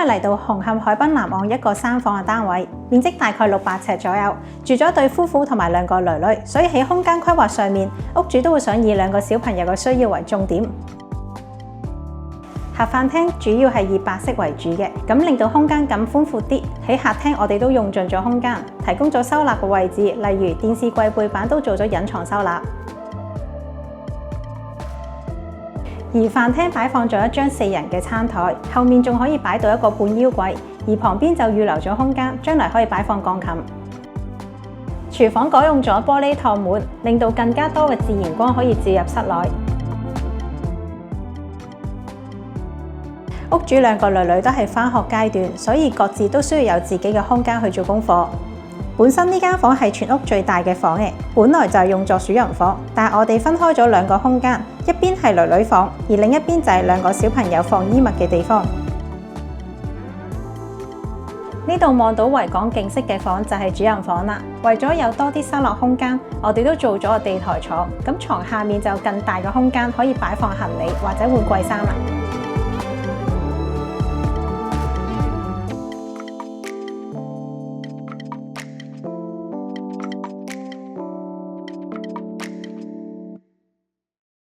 為嚟到紅磡海濱南岸一個3房嘅單位，面積大概600尺左右，住咗一對夫婦同埋2個囡囡，所以喺空間規劃上面，屋主都會想以2個小朋友嘅需要為重點。客飯廳主要係以白色為主嘅，咁令到空間感寬闊啲。喺客廳我哋都用盡咗空間，提供咗收納嘅位置，例如電視櫃背板都做咗隱藏收納。而飯廳擺放咗一張4人嘅餐台，後面仲可以擺到一個半腰櫃，而旁邊就預留咗空間，將來可以擺放鋼琴。廚房改用咗玻璃趟門，令到更加多嘅自然光可以照入室內。屋主2個囡囡都係返學階段，所以各自都需要有自己嘅空間去做功課。本身呢間房係全屋最大嘅房嘅，本來就係用作鼠人房，但係我哋分開咗2個空間，一邊係囡囡房，而另一邊就係2個小朋友放衣物嘅地方。呢度望到維港景色嘅房就係主人房啦。為咗有多啲收納空間，我哋都做咗個地台床，咁床下面就有更大嘅空間可以擺放行李或者換季衫啦。